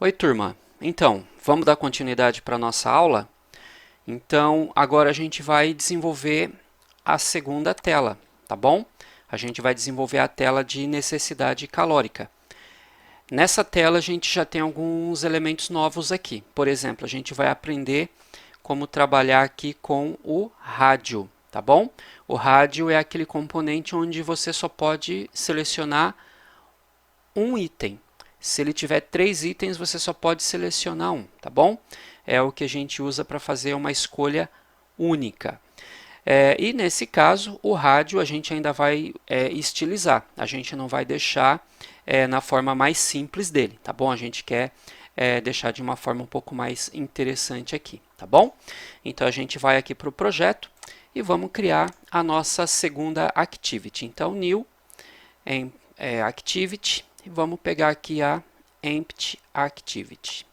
Oi, turma. Então, vamos dar continuidade para a nossa aula? Então, agora a gente vai desenvolver a segunda tela, tá bom? A gente vai desenvolver a tela de necessidade calórica. Nessa tela, a gente já tem alguns elementos novos aqui. Por exemplo, a gente vai aprender como trabalhar aqui com o rádio, tá bom? O rádio é aquele componente onde você só pode selecionar um item. Se ele tiver 3 itens, você só pode selecionar um, tá bom? É o que a gente usa para fazer uma escolha única. E nesse caso, o rádio a gente ainda vai estilizar. A gente não vai deixar na forma mais simples dele, tá bom? A gente quer deixar de uma forma um pouco mais interessante aqui, tá bom? Então a gente vai aqui para o projeto e vamos criar a nossa segunda activity. Então, new em activity, e vamos pegar aqui a empty activity.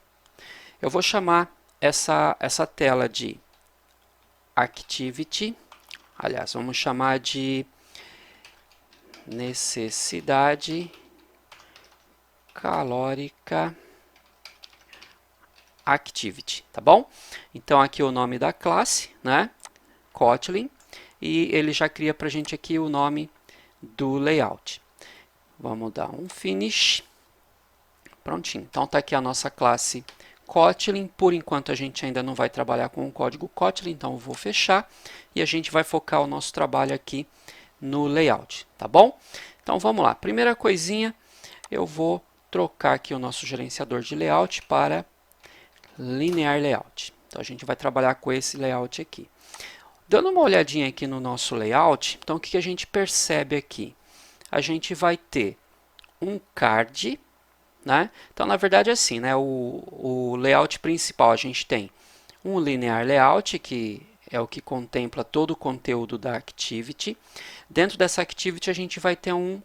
Eu vou chamar essa tela de activity, aliás, vamos chamar de necessidade calórica activity, tá bom? Então aqui o nome da classe, né? Kotlin, e ele já cria para a gente aqui o nome do layout. Vamos dar um finish. Prontinho. Então está aqui a nossa classe Kotlin. Por enquanto a gente ainda não vai trabalhar com o código Kotlin, então eu vou fechar e a gente vai focar o nosso trabalho aqui no layout, tá bom? Então vamos lá. Primeira coisinha, eu vou trocar aqui o nosso gerenciador de layout para linear layout. Então a gente vai trabalhar com esse layout aqui. Dando uma olhadinha aqui no nosso layout, então o que a gente percebe aqui? A gente vai ter um card, né? Então, na verdade, é assim, né? O layout principal, a gente tem um linear layout, que é o que contempla todo o conteúdo da activity. Dentro dessa activity, a gente vai ter um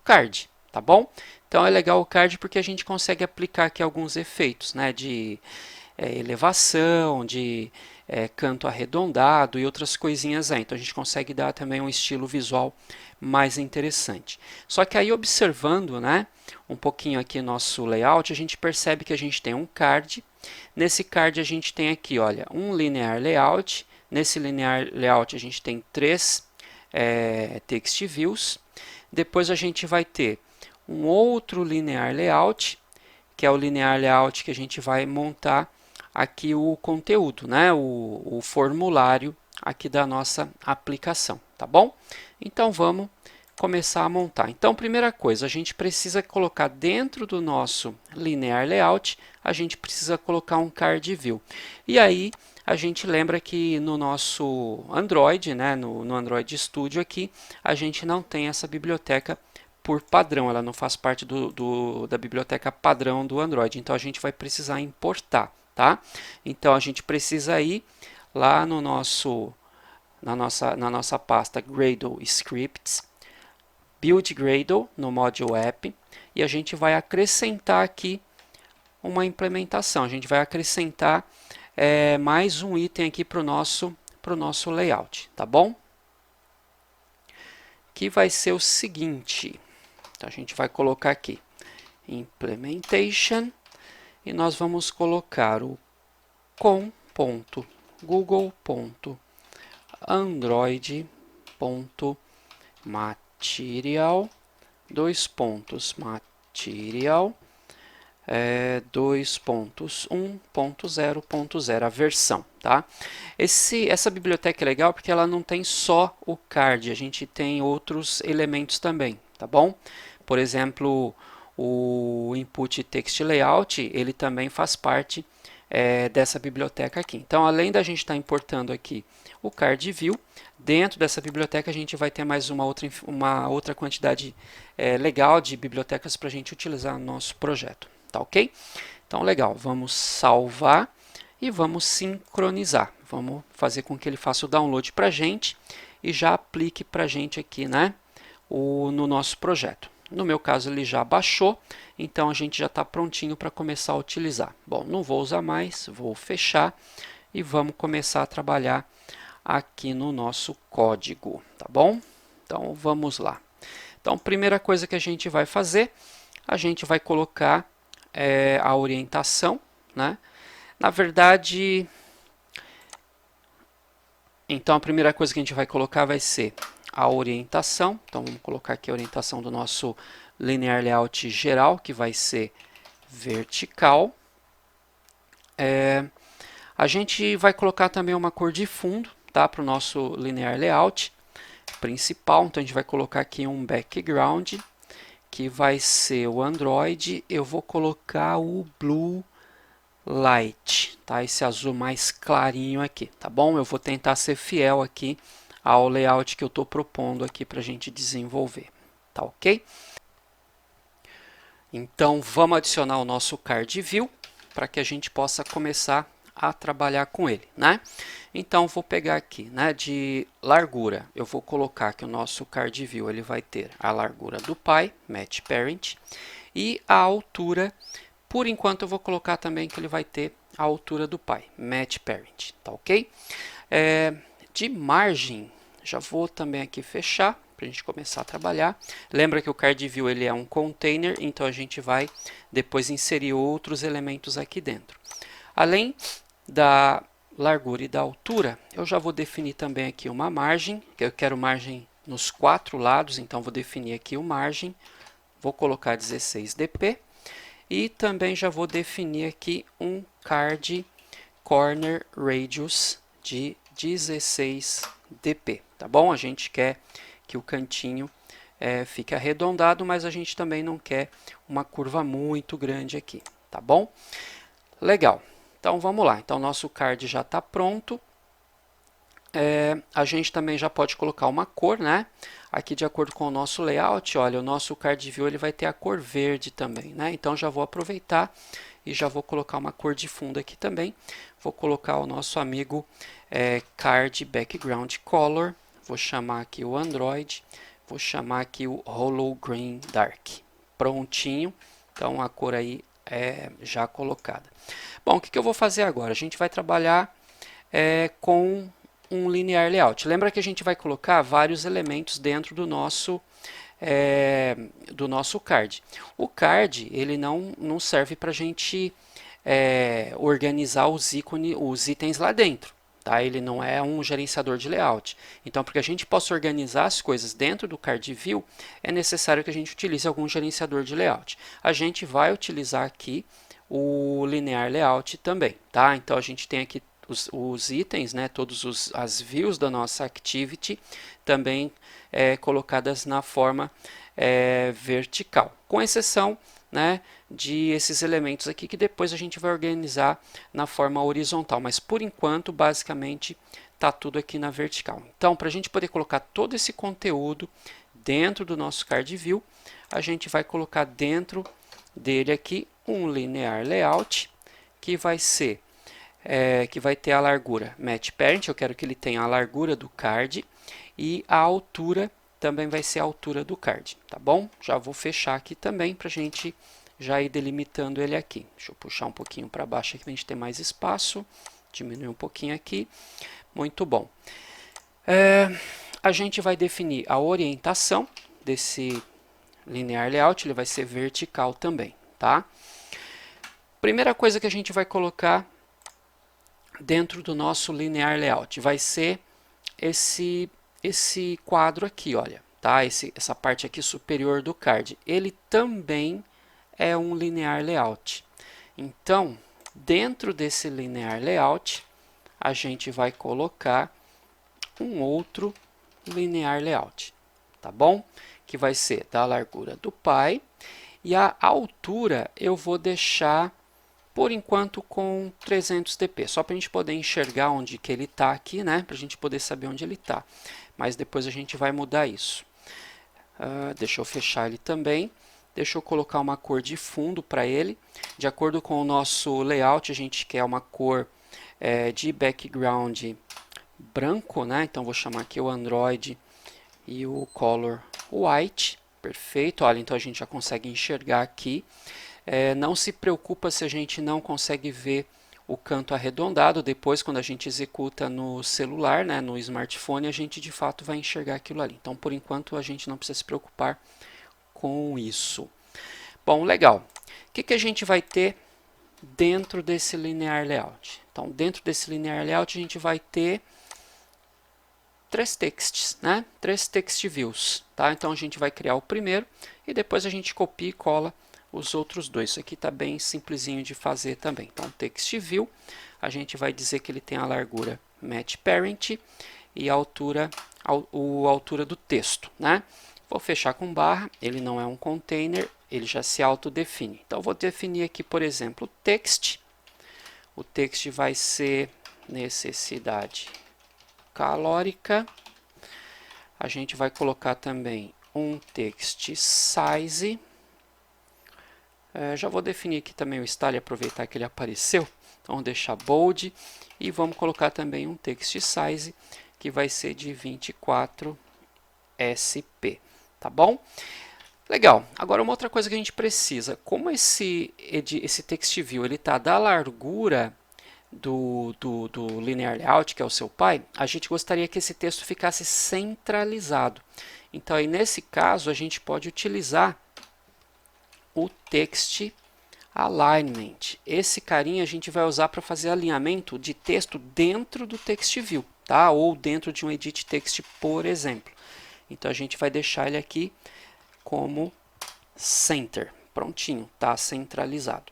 card, tá bom? Então, é legal o card porque a gente consegue aplicar aqui alguns efeitos, né? De elevação, de canto arredondado e outras coisinhas aí. Então, a gente consegue dar também um estilo visual mais interessante. Só que aí, observando, né, um pouquinho aqui nosso layout, a gente percebe que a gente tem um card. Nesse card, a gente tem aqui, olha, um linear layout. Nesse linear layout, a gente tem 3 text views. Depois, a gente vai ter um outro linear layout, que é o linear layout que a gente vai montar aqui o conteúdo, né? o formulário aqui da nossa aplicação, tá bom? Então vamos começar a montar. Então, primeira coisa, a gente precisa colocar dentro do nosso linear layout, a gente precisa colocar um card view. E aí a gente lembra que no nosso Android, né, no Android Studio aqui, a gente não tem essa biblioteca por padrão, ela não faz parte da biblioteca padrão do Android, então a gente vai precisar importar, tá? Então a gente precisa ir lá no na nossa pasta Gradle Scripts, Build Gradle no Module App, e a gente vai acrescentar aqui uma implementação, a gente vai acrescentar mais um item aqui para o nosso layout, tá bom? Que vai ser o seguinte. Então, a gente vai colocar aqui implementation e nós vamos colocar o com.google.android.material material 2.1.0.0 a versão, tá? Essa biblioteca é legal porque ela não tem só o card, a gente tem outros elementos também, tá bom? Por exemplo, o input text layout, ele também faz parte dessa biblioteca aqui. Então, além da gente estar importando aqui o card view, dentro dessa biblioteca a gente vai ter mais uma outra quantidade legal de bibliotecas para a gente utilizar no nosso projeto. Tá ok? Então, legal. Vamos salvar e vamos sincronizar. Vamos fazer com que ele faça o download para a gente e já aplique para a gente aqui, né, no nosso projeto. No meu caso, ele já baixou, então a gente já está prontinho para começar a utilizar. Bom, não vou usar mais, vou fechar e vamos começar a trabalhar aqui no nosso código, tá bom? Então, vamos lá. Então, primeira coisa que a gente vai fazer, a gente vai colocar a orientação, né? Na verdade, então a primeira coisa que a gente vai colocar vai ser a orientação. Então vamos colocar aqui a orientação do nosso linear layout geral, que vai ser vertical. A gente vai colocar também uma cor de fundo, tá, para o nosso linear layout principal. Então a gente vai colocar aqui um background, que vai ser o Android. Eu vou colocar o Blue Light, tá? Esse azul mais clarinho aqui, tá bom? Eu vou tentar ser fiel aqui ao layout que eu estou propondo aqui para a gente desenvolver, tá ok? Então vamos adicionar o nosso card view para que a gente possa começar a trabalhar com ele, né? Então vou pegar aqui, né, de largura, eu vou colocar que o nosso card view ele vai ter a largura do pai, match parent, e a altura. Por enquanto eu vou colocar também que ele vai ter a altura do pai, match parent, tá ok? De margem, já vou também aqui fechar para a gente começar a trabalhar. Lembra que o card view ele é um container, então a gente vai depois inserir outros elementos aqui dentro. Além da largura e da altura, eu já vou definir também aqui uma margem, que eu quero margem nos 4 lados, então vou definir aqui o margem, vou colocar 16 dp. E também já vou definir aqui um card corner radius de 16 dp, tá bom? A gente quer que o cantinho fique arredondado, mas a gente também não quer uma curva muito grande aqui, tá bom? Legal, então vamos lá. Então nosso card já está pronto. A gente também já pode colocar uma cor, né? Aqui de acordo com o nosso layout, olha, o nosso card view ele vai ter a cor verde também, né? Então já vou aproveitar e já vou colocar uma cor de fundo aqui também. Vou colocar o nosso amigo card background color. Vou chamar aqui o Android. Vou chamar aqui o Hollow Green Dark. Prontinho. Então a cor aí é já colocada. Bom, o que eu vou fazer agora? A gente vai trabalhar com um linear layout. Lembra que a gente vai colocar vários elementos dentro do nosso card. O card ele não serve para a gente organizar os itens lá dentro. Tá? Ele não é um gerenciador de layout. Então, para que a gente possa organizar as coisas dentro do card view, é necessário que a gente utilize algum gerenciador de layout. A gente vai utilizar aqui o linear layout também. Tá? Então, a gente tem aqui os itens, né, todas as views da nossa activity também colocadas na forma vertical, com exceção, né, de esses elementos aqui que depois a gente vai organizar na forma horizontal, mas por enquanto basicamente está tudo aqui na vertical. Então, para a gente poder colocar todo esse conteúdo dentro do nosso card view, a gente vai colocar dentro dele aqui um linear layout que vai ser que vai ter a largura match parent, eu quero que ele tenha a largura do card e a altura também vai ser a altura do card, tá bom? Já vou fechar aqui também para a gente já ir delimitando ele aqui. Deixa eu puxar um pouquinho para baixo aqui para a gente ter mais espaço, diminuir um pouquinho aqui, muito bom. A gente vai definir a orientação desse linear layout, ele vai ser vertical também, tá? Primeira coisa que a gente vai colocar dentro do nosso linear layout vai ser esse quadro aqui, olha, tá? Essa parte aqui superior do card. Ele também é um linear layout. Então, dentro desse linear layout, a gente vai colocar um outro linear layout, tá bom? Que vai ser da largura do pai e a altura eu vou deixar por enquanto com 300 dp, só para a gente poder enxergar onde que ele está aqui, né? Para a gente poder saber onde ele está. Mas depois a gente vai mudar isso. Deixa eu fechar ele também. Deixa eu colocar uma cor de fundo para ele. De acordo com o nosso layout, a gente quer uma cor de background branco, né? Então vou chamar aqui o Android e o color white. Perfeito, olha, então a gente já consegue enxergar aqui. Não se preocupa se a gente não consegue ver o canto arredondado. Depois, quando a gente executa no celular, né, no smartphone, a gente de fato vai enxergar aquilo ali. Então, por enquanto, a gente não precisa se preocupar com isso. Bom, legal. O que a gente vai ter dentro desse linear layout? Então, dentro desse linear layout, a gente vai ter três texts, né? Três text views, tá? Então, a gente vai criar o primeiro e depois a gente copia e cola os outros dois. Isso aqui está bem simplesinho de fazer também. Então, text view, a gente vai dizer que ele tem a largura match parent e a altura do texto, né? Vou fechar com barra, ele não é um container, ele já se autodefine. Então, vou definir aqui, por exemplo, text. O text vai ser necessidade calórica. A gente vai colocar também um text size. Já vou definir aqui também o style, aproveitar que ele apareceu. Então, vou deixar bold e vamos colocar também um text size que vai ser de 24 SP, tá bom? Legal. Agora, uma outra coisa que a gente precisa, como esse text view ele está da largura do linear layout, que é o seu pai, a gente gostaria que esse texto ficasse centralizado. Então, aí, nesse caso, a gente pode utilizar o text alignment. Esse carinha a gente vai usar para fazer alinhamento de texto dentro do text view, tá? Ou dentro de um edit text, por exemplo. Então, a gente vai deixar ele aqui como center. Prontinho, tá centralizado.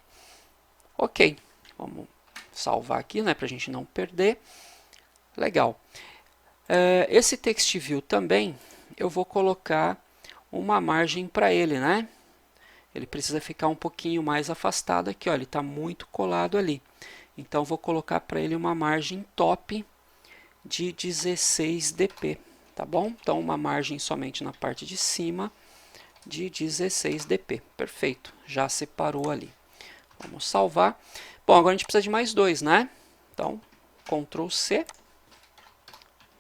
Ok, vamos salvar aqui, né, para a gente não perder. Legal. Esse text view também, eu vou colocar uma margem para ele, né? Ele precisa ficar um pouquinho mais afastado aqui, ó, ele está muito colado ali. Então, vou colocar para ele uma margem top de 16 dp, tá bom? Então, uma margem somente na parte de cima de 16 dp. Perfeito, já separou ali. Vamos salvar. Bom, agora a gente precisa de mais dois, né? Então, Ctrl C,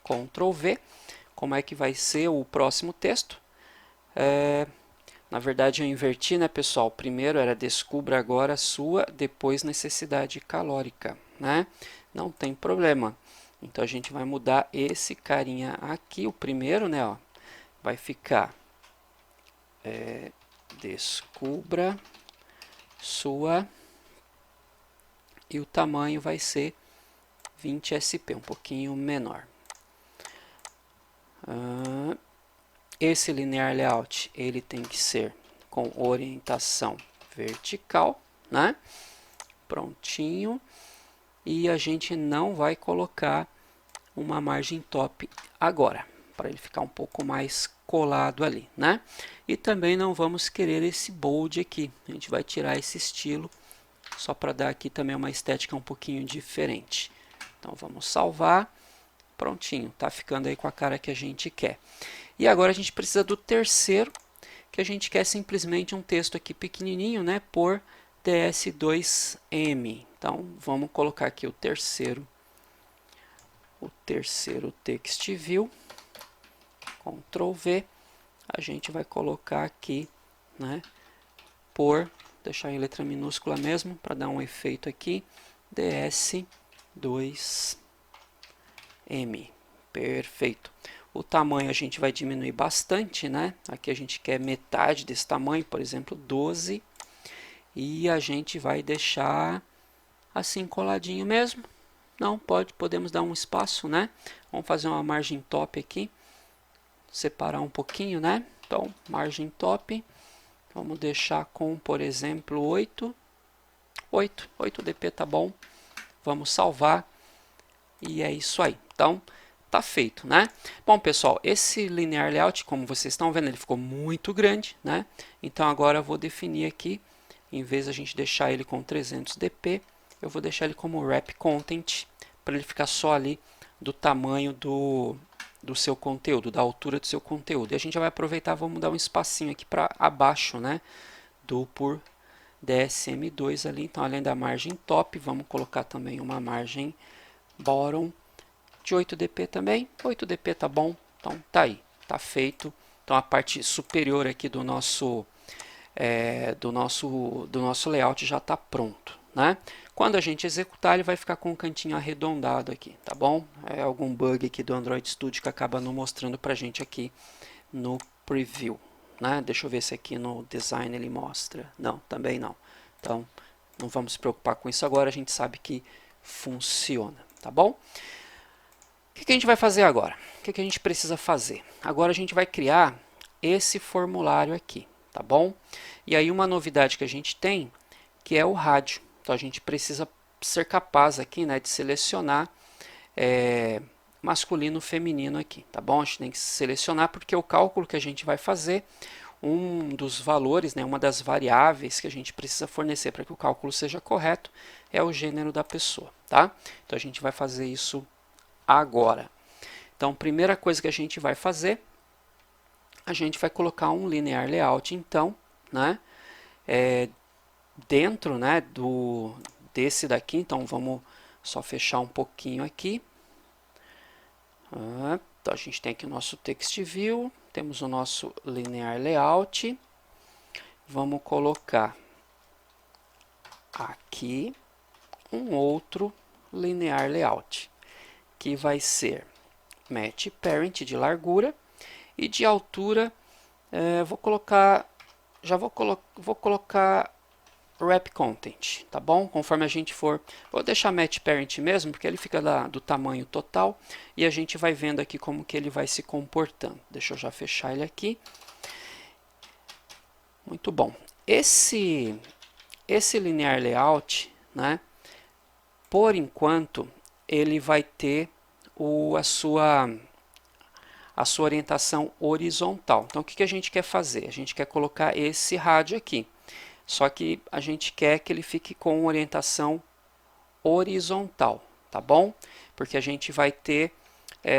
Ctrl V. Como é que vai ser o próximo texto? Na verdade, eu inverti, né, pessoal? Primeiro era descubra agora a sua, depois necessidade calórica, né? Não tem problema. Então, a gente vai mudar esse carinha aqui, o primeiro, né, ó, vai ficar descubra sua e o tamanho vai ser 20 SP, um pouquinho menor. Esse linear layout ele tem que ser com orientação vertical, né? Prontinho. E a gente não vai colocar uma margem top agora, para ele ficar um pouco mais colado ali, né? E também não vamos querer esse bold aqui. A gente vai tirar esse estilo, só para dar aqui também uma estética um pouquinho diferente. Então, vamos salvar. Prontinho, tá ficando aí com a cara que a gente quer. E agora a gente precisa do terceiro, que a gente quer simplesmente um texto aqui pequenininho, né, por ds2m. Então, vamos colocar aqui o terceiro text view, Ctrl V, a gente vai colocar aqui, né, por, deixar em letra minúscula mesmo, para dar um efeito aqui, ds2m. Perfeito. O tamanho a gente vai diminuir bastante, né? Aqui a gente quer metade desse tamanho, por exemplo, 12. E a gente vai deixar assim coladinho mesmo. Não, podemos dar um espaço, né? Vamos fazer uma margem top aqui. Separar um pouquinho, né? Então, margem top. Vamos deixar com, por exemplo, 8 dp tá bom. Vamos salvar. E é isso aí. Então, tá feito, né? Bom, pessoal, esse linear layout, como vocês estão vendo, ele ficou muito grande, né? Então, agora eu vou definir aqui, em vez de a gente deixar ele com 300 dp, eu vou deixar ele como wrap content, para ele ficar só ali do tamanho do seu conteúdo, da altura do seu conteúdo. E a gente já vai aproveitar, vamos dar um espacinho aqui para abaixo, né? Do por DSM2 ali. Então, além da margem top, vamos colocar também uma margem bottom de 8 dp também. 8 dp tá bom, então tá aí, tá feito. Então a parte superior aqui do nosso layout já está pronto, né? Quando a gente executar, ele vai ficar com um cantinho arredondado aqui, tá bom? É algum bug aqui do Android Studio que acaba não mostrando pra gente aqui no preview, né? Deixa eu ver se aqui no design ele mostra. Não, também não. Então, não vamos se preocupar com isso agora, a gente sabe que funciona, tá bom? O que a gente vai fazer agora? O que a gente precisa fazer? Agora a gente vai criar esse formulário aqui, tá bom? E aí uma novidade que a gente tem, que é o rádio. Então a gente precisa ser capaz aqui, né, de selecionar masculino e feminino aqui, tá bom? A gente tem que selecionar porque o cálculo que a gente vai fazer, um dos valores, né, uma das variáveis que a gente precisa fornecer para que o cálculo seja correto é o gênero da pessoa, tá? Então a gente vai fazer isso agora. Então, primeira coisa que a gente vai fazer, a gente vai colocar um linear layout, então, né, dentro, né, desse daqui. Então, vamos só fechar um pouquinho aqui. Então, a gente tem aqui o nosso text view, temos o nosso linear layout. Vamos colocar aqui um outro linear layout, que vai ser match parent de largura e de altura. Vou colocar wrap content, tá bom? Conforme a gente for, vou deixar match parent mesmo, porque ele fica do tamanho total e a gente vai vendo aqui como que ele vai se comportando. Deixa eu já fechar ele aqui. Muito bom. Esse linear layout, né? Por enquanto, ele vai ter a sua orientação horizontal. Então, o que a gente quer fazer? A gente quer colocar esse rádio aqui. Só que a gente quer que ele fique com orientação horizontal, tá bom? Porque a gente vai ter,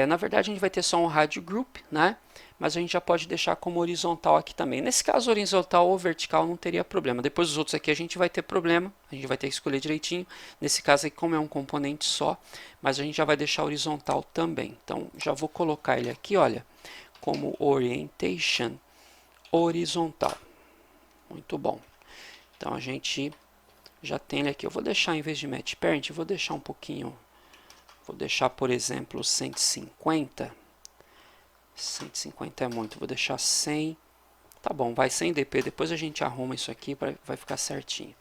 na verdade a gente vai ter só um rádio group, né? Mas a gente já pode deixar como horizontal aqui também. Nesse caso, horizontal ou vertical não teria problema. Depois os outros aqui a gente vai ter problema, a gente vai ter que escolher direitinho. Nesse caso aqui, como é um componente só, mas a gente já vai deixar horizontal também. Então, já vou colocar ele aqui, olha, como orientation horizontal. Muito bom. Então, a gente já tem ele aqui. Eu vou deixar, em vez de match parent, eu vou deixar um pouquinho, vou deixar, por exemplo, 150. 150 é muito, vou deixar 100. Tá bom, vai 100 dp, depois a gente arruma isso aqui, vai ficar certinho.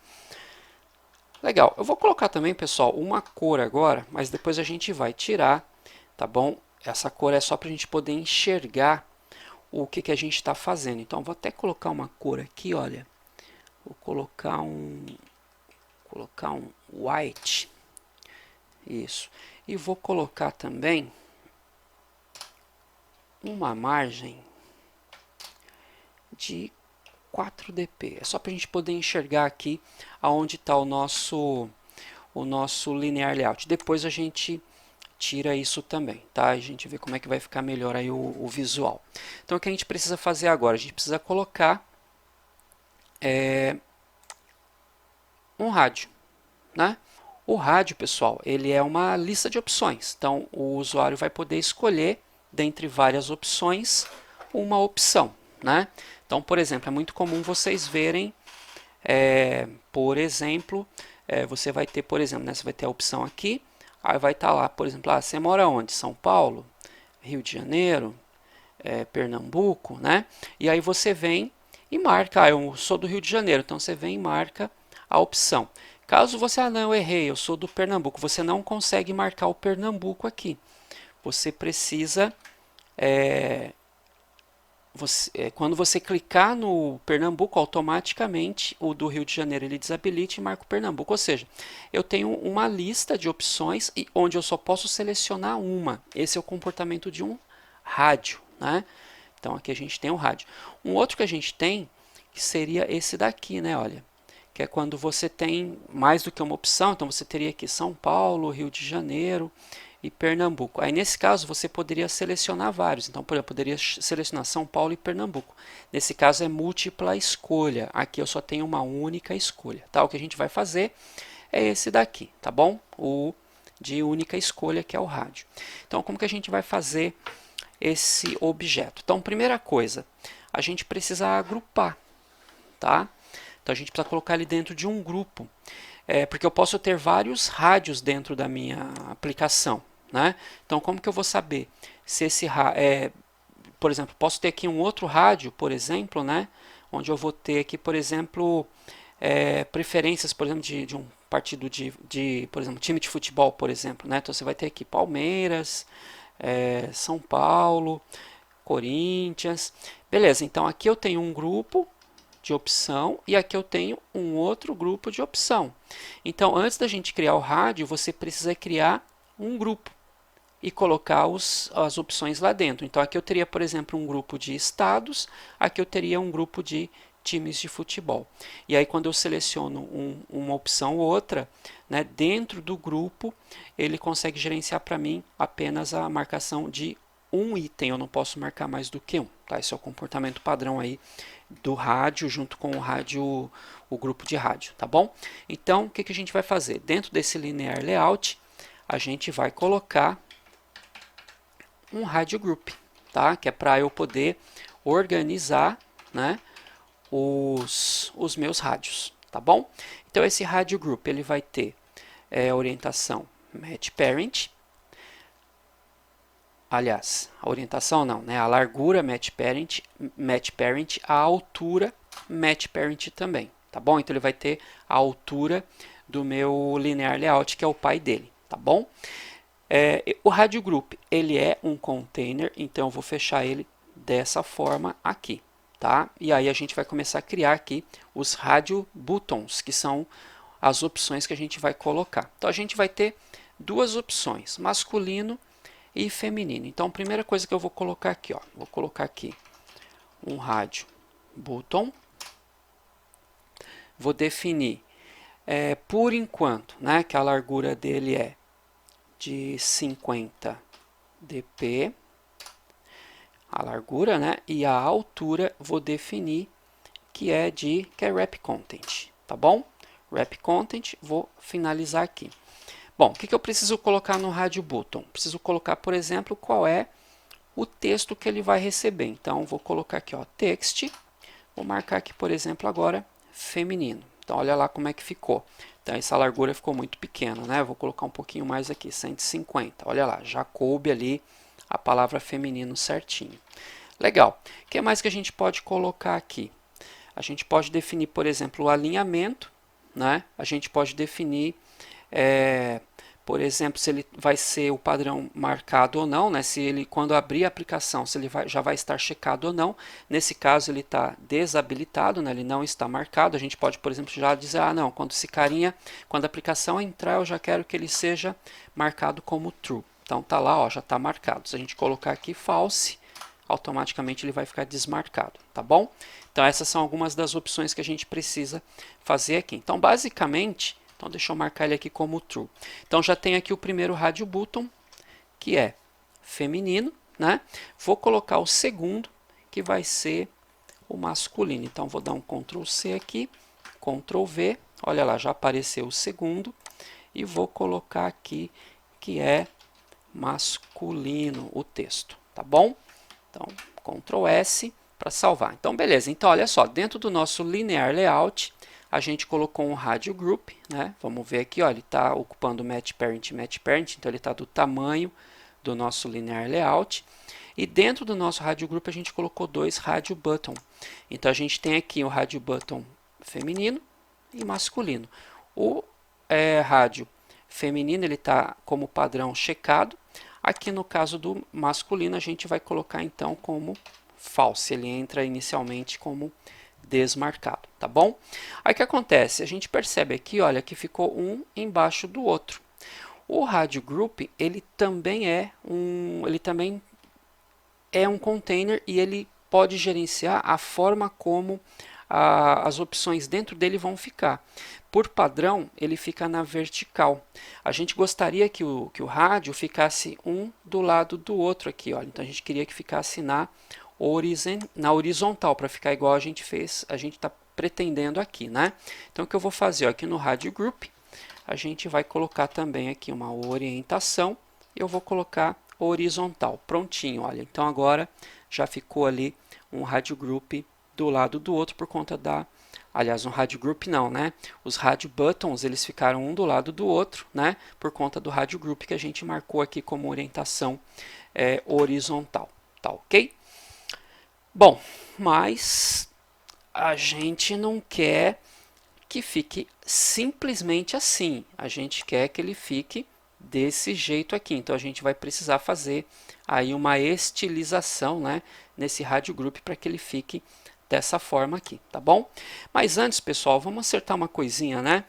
Legal, eu vou colocar também, pessoal, uma cor agora, mas depois a gente vai tirar, tá bom? Essa cor é só para a gente poder enxergar o que a gente está fazendo. Então, vou até colocar uma cor aqui, olha. Vou colocar um white. Isso. E vou colocar também uma margem de 4 dp. É só para a gente poder enxergar aqui aonde está o nosso linear layout. Depois a gente tira isso também, tá? A gente vê como é que vai ficar melhor aí o visual. Então, o que a gente precisa fazer agora? A gente precisa colocar um rádio, né? O rádio, pessoal, ele é uma lista de opções. Então, o usuário vai poder escolher, dentre várias opções, uma opção, né? Então, por exemplo, é muito comum vocês verem, por exemplo, você vai ter, por exemplo, né, você vai ter a opção aqui, aí vai estar lá, por exemplo, você mora onde? São Paulo, Rio de Janeiro, Pernambuco, né? E aí você vem e marca, eu sou do Rio de Janeiro, então você vem e marca a opção. Caso você, não, eu errei, eu sou do Pernambuco, você não consegue marcar o Pernambuco aqui. Você precisa, quando você clicar no Pernambuco, automaticamente o do Rio de Janeiro ele desabilita e marca o Pernambuco. Ou seja, eu tenho uma lista de opções onde eu só posso selecionar uma. Esse é o comportamento de um rádio, né? Então aqui a gente tem um rádio. Um outro que a gente tem, que seria esse daqui, né? Olha, que é quando você tem mais do que uma opção. Então você teria aqui São Paulo, Rio de Janeiro e Pernambuco. Aí nesse caso você poderia selecionar vários. Então, por exemplo, eu poderia selecionar São Paulo e Pernambuco. Nesse caso é múltipla escolha. Aqui eu só tenho uma única escolha, tá? O que a gente vai fazer é esse daqui, tá bom? O de única escolha, que é o rádio. Então, como que a gente vai fazer esse objeto? Então, primeira coisa, a gente precisa agrupar, tá? Então, a gente precisa colocar ele dentro de um grupo, porque eu posso ter vários rádios dentro da minha aplicação, né? Então, como que eu vou saber se esse por exemplo, posso ter aqui um outro rádio, por exemplo, né? Onde eu vou ter aqui, por exemplo, preferências, por exemplo, de um partido por exemplo, time de futebol, por exemplo, né? Então você vai ter aqui Palmeiras, São Paulo, Corinthians. Beleza, então aqui eu tenho um grupo de opção e aqui eu tenho um outro grupo de opção. Então, antes da gente criar o rádio, você precisa criar um grupo e colocar as opções lá dentro. Então, aqui eu teria, por exemplo, um grupo de estados, aqui eu teria um grupo de times de futebol. E aí, quando eu seleciono uma opção ou outra, né, dentro do grupo, ele consegue gerenciar para mim apenas a marcação de um item. Eu não posso marcar mais do que um. Tá? Esse é o comportamento padrão aí do rádio junto com o grupo de rádio, tá bom? Então, o que a gente vai fazer? Dentro desse linear layout, a gente vai colocar um rádio group, tá? Que é para eu poder organizar, né, os meus rádios, tá bom? Então, esse rádio group ele vai ter orientação match parent. Aliás, a orientação não, né? A largura match parent, a altura match parent também, tá bom? Então ele vai ter a altura do meu linear layout, que é o pai dele, tá bom? O rádio group, ele é um container, então eu vou fechar ele dessa forma aqui, tá? E aí a gente vai começar a criar aqui os rádio buttons, que são as opções que a gente vai colocar. Então a gente vai ter duas opções, masculino e feminino. Então, a primeira coisa que eu vou colocar aqui, ó, vou colocar aqui um rádio button. Vou definir, por enquanto, né, que a largura dele é de 50 dp, a largura, né, e a altura vou definir que é wrap content, tá bom? Wrap content, vou finalizar aqui. Bom, o que eu preciso colocar no rádio button? Preciso colocar, por exemplo, qual é o texto que ele vai receber. Então, vou colocar aqui, ó, text. Vou marcar aqui, por exemplo, agora feminino. Então, olha lá como é que ficou. Então, essa largura ficou muito pequena, né? Vou colocar um pouquinho mais aqui, 150. Olha lá, já coube ali a palavra feminino certinho. Legal. O que mais que a gente pode colocar aqui? A gente pode definir, por exemplo, o alinhamento, né? A gente pode definir por exemplo, se ele vai ser o padrão marcado ou não, né? Se ele, quando abrir a aplicação, se ele já vai estar checado ou não. Nesse caso, ele está desabilitado, né? Ele não está marcado. A gente pode, por exemplo, já dizer, não, quando a aplicação entrar, eu já quero que ele seja marcado como true. Então, tá lá, ó, já está marcado. Se a gente colocar aqui false, automaticamente ele vai ficar desmarcado, tá bom? Então, essas são algumas das opções que a gente precisa fazer aqui. Então, basicamente, então, deixa eu marcar ele aqui como true. Então, já tem aqui o primeiro rádio button, que é feminino, né? Vou colocar o segundo, que vai ser o masculino. Então, vou dar um Ctrl C aqui, Ctrl V. Olha lá, já apareceu o segundo. E vou colocar aqui, que é masculino, o texto, tá bom? Então, Ctrl S para salvar. Então, beleza. Então, olha só, dentro do nosso linear layout, a gente colocou um rádio group, né? Vamos ver aqui, ó, ele está ocupando match parent, então ele está do tamanho do nosso linear layout. E dentro do nosso rádio group a gente colocou dois rádio button. Então a gente tem aqui o rádio button feminino e masculino. O rádio feminino ele está como padrão checado. Aqui no caso do masculino a gente vai colocar então como false. Ele entra inicialmente como desmarcado, tá bom? Aí o que acontece? A gente percebe aqui, olha, que ficou um embaixo do outro. O rádio group, ele também é um container e ele pode gerenciar a forma como as opções dentro dele vão ficar. Por padrão, ele fica na vertical. A gente gostaria que o rádio ficasse um do lado do outro aqui, olha. Então a gente queria que ficasse na horizontal, para ficar igual a gente está pretendendo aqui, né? Então, o que eu vou fazer? Ó, aqui no rádio group, a gente vai colocar também aqui uma orientação, e eu vou colocar horizontal, prontinho, olha. Então, agora já ficou ali um rádio group do lado do outro por conta aliás, um rádio group não, né? Os rádio buttons, eles ficaram um do lado do outro, né? Por conta do rádio group que a gente marcou aqui como orientação horizontal, tá ok? Bom, mas a gente não quer que fique simplesmente assim. A gente quer que ele fique desse jeito aqui. Então a gente vai precisar fazer aí uma estilização, né, nesse rádio group para que ele fique dessa forma aqui, tá bom? Mas antes, pessoal, vamos acertar uma coisinha, né?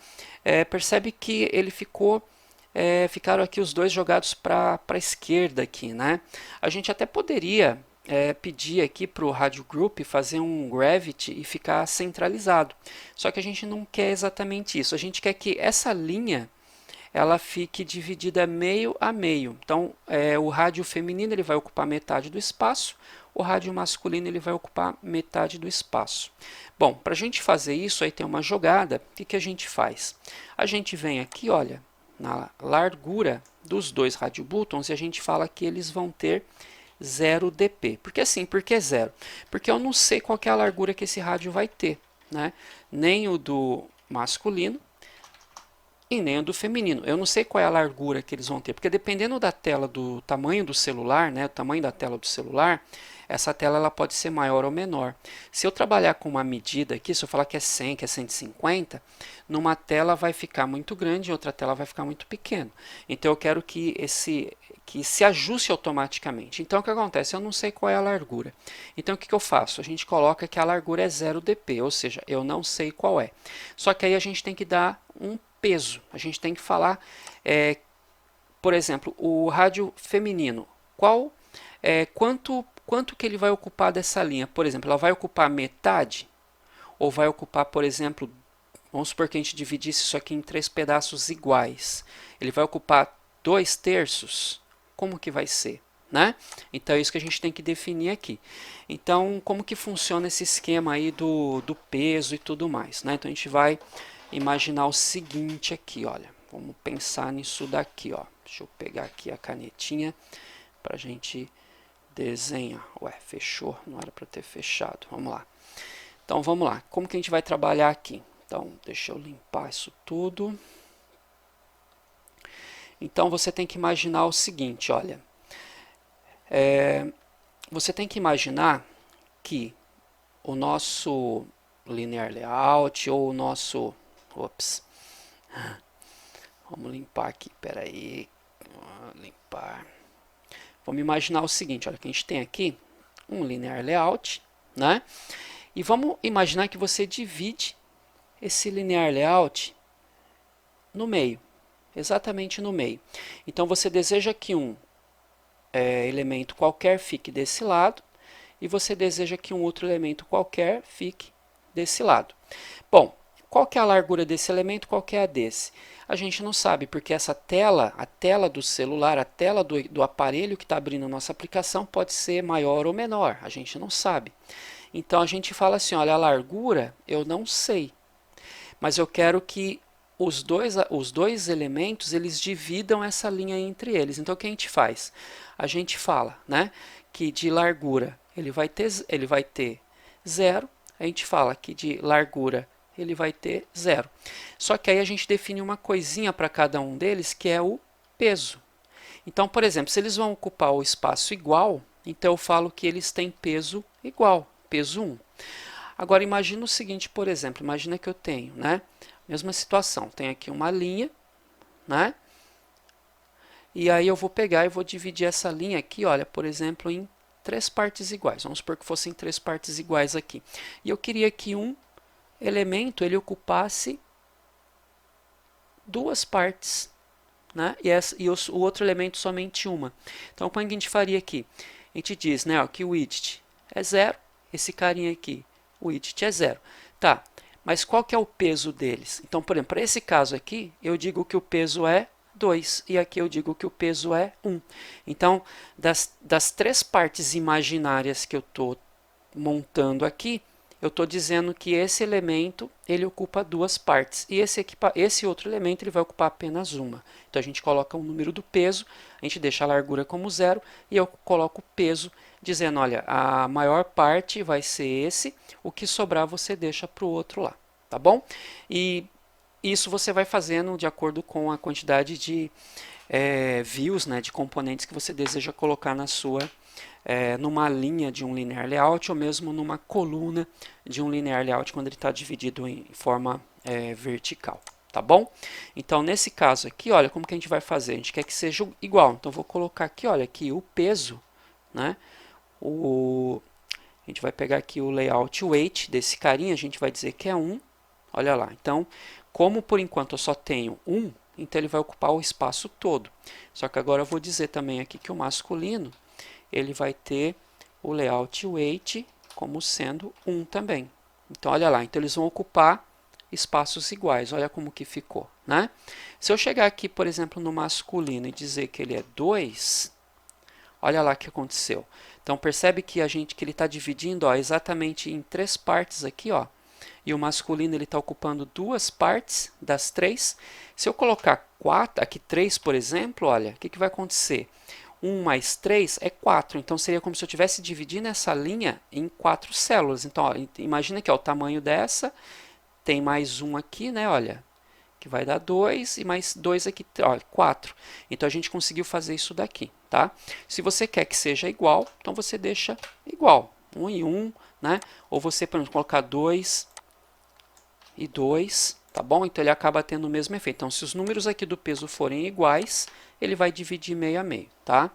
Percebe que ele ficaram aqui os dois jogados para a esquerda aqui, né? A gente até poderia pedir aqui para o Radio Group fazer um Gravity e ficar centralizado. Só que a gente não quer exatamente isso. A gente quer que essa linha ela fique dividida meio a meio. Então, o rádio feminino ele vai ocupar metade do espaço, o rádio masculino ele vai ocupar metade do espaço. Bom, para a gente fazer isso, aí tem uma jogada. O que a gente faz? A gente vem aqui, olha, na largura dos dois radio buttons e a gente fala que eles vão ter 0 dp. Por que assim? Por que 0? Porque eu não sei qual é a largura que esse rádio vai ter, né? Nem o do masculino e nem o do feminino. Eu não sei qual é a largura que eles vão ter, porque dependendo da tela, do tamanho do celular, né, o tamanho da tela do celular, essa tela ela pode ser maior ou menor. Se eu trabalhar com uma medida aqui, se eu falar que é 100, que é 150, numa tela vai ficar muito grande, em outra tela vai ficar muito pequeno. Então eu quero que se ajuste automaticamente. Então o que acontece? Eu não sei qual é a largura. Então o que eu faço? A gente coloca que a largura é 0 dp, ou seja, eu não sei qual é. Só que aí a gente tem que dar um peso. A gente tem que falar, por exemplo, o rádio feminino. Quanto que ele vai ocupar dessa linha? Por exemplo, ela vai ocupar metade? Ou vai ocupar, por exemplo, vamos supor que a gente dividisse isso aqui em 3 pedaços iguais. Ele vai ocupar 2/3? Como que vai ser? Né? Então é isso que a gente tem que definir aqui. Então, como que funciona esse esquema aí do peso e tudo mais? Né? Então a gente vai imaginar o seguinte aqui, olha. Vamos pensar nisso daqui, ó. Deixa eu pegar aqui a canetinha para a gente desenhar. Ué, fechou? Não era para ter fechado. Vamos lá. Então vamos lá. Como que a gente vai trabalhar aqui? Então deixa eu limpar isso tudo. Então você tem que imaginar o seguinte, olha. Você tem que imaginar que o nosso linear layout ou o nosso... Ops. Vamos limpar aqui, peraí. Limpar. Vamos imaginar o seguinte, olha, que a gente tem aqui um linear layout, né? E vamos imaginar que você divide esse linear layout no meio, exatamente no meio. Então você deseja que um elemento qualquer fique desse lado e você deseja que um outro elemento qualquer fique desse lado. Bom, qual que é a largura desse elemento, qual que é a desse? A gente não sabe, porque essa tela, a tela do celular, a tela do aparelho que está abrindo a nossa aplicação pode ser maior ou menor, a gente não sabe. Então a gente fala assim, olha, a largura eu não sei, mas eu quero que os dois elementos eles dividam essa linha entre eles. Então o que a gente faz? A gente fala, né, que de largura ele vai ter 0, a gente fala que de largura ele vai ter 0. Só que aí a gente define uma coisinha para cada um deles, que é o peso. Então, por exemplo, se eles vão ocupar o espaço igual, então eu falo que eles têm peso igual, peso 1. Agora, imagina o seguinte, por exemplo, imagina que eu tenho, né, mesma situação, tem aqui uma linha, né, e aí eu vou pegar e vou dividir essa linha aqui, olha, por exemplo, em 3 partes iguais. Vamos supor que fossem 3 partes iguais aqui. E eu queria que um elemento ele ocupasse 2 partes, né? E o outro elemento somente uma. Então, como é que a gente faria aqui? A gente diz, né, ó, que o width é 0, esse carinha aqui, o width é 0. Tá, mas qual que é o peso deles? Então, por exemplo, para esse caso aqui, eu digo que o peso é 2, e aqui eu digo que o peso é 1. Então, das 3 partes imaginárias que eu estou montando aqui, eu estou dizendo que esse elemento ele ocupa 2 partes e esse outro elemento ele vai ocupar apenas uma. Então a gente coloca o número do peso, a gente deixa a largura como 0 e eu coloco o peso dizendo, olha, a maior parte vai ser esse, o que sobrar você deixa para o outro lá, tá bom? E isso você vai fazendo de acordo com a quantidade de views, né, de componentes que você deseja colocar na sua numa linha de um linear layout ou mesmo numa coluna de um linear layout quando ele está dividido em forma vertical. Tá bom? Então, nesse caso aqui, olha como que a gente vai fazer. A gente quer que seja igual. Então, vou colocar aqui, olha, aqui o peso, né? A gente vai pegar aqui o layout weight desse carinha, a gente vai dizer que é 1. Olha lá. Então, como por enquanto eu só tenho 1, então ele vai ocupar o espaço todo. Só que agora eu vou dizer também aqui que o masculino, ele vai ter o layout weight como sendo 1 também. Então, olha lá. Então, eles vão ocupar espaços iguais. Olha como que ficou, né? Se eu chegar aqui, por exemplo, no masculino e dizer que ele é 2, olha lá o que aconteceu. Então, percebe que ele está dividindo, ó, exatamente em 3 partes aqui, ó. E o masculino ele está ocupando 2 partes das 3. Se eu colocar 4, aqui 3, por exemplo, olha, o que vai acontecer? 1 mais 3 é 4. Então, seria como se eu estivesse dividindo essa linha em 4 células. Então, ó, imagina que ó, o tamanho dessa tem mais 1 aqui, né? Olha, que vai dar 2 e mais 2 aqui, olha, 4. Então, a gente conseguiu fazer isso daqui, tá? Se você quer que seja igual, então você deixa igual, 1 e 1, né? Ou você, por exemplo, colocar 2 e 2, tá bom? Então, ele acaba tendo o mesmo efeito. Então, se os números aqui do peso forem iguais, ele vai dividir meio a meio, tá?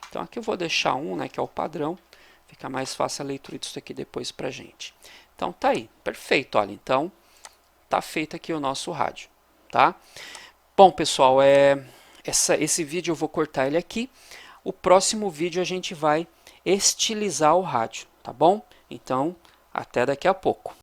Então, aqui eu vou deixar 1, né, que é o padrão. Fica mais fácil a leitura disso aqui depois pra gente. Então, tá aí. Perfeito, olha. Então, tá feito aqui o nosso rádio, tá? Bom, pessoal, esse vídeo eu vou cortar ele aqui. O próximo vídeo a gente vai estilizar o rádio, tá bom? Então, até daqui a pouco.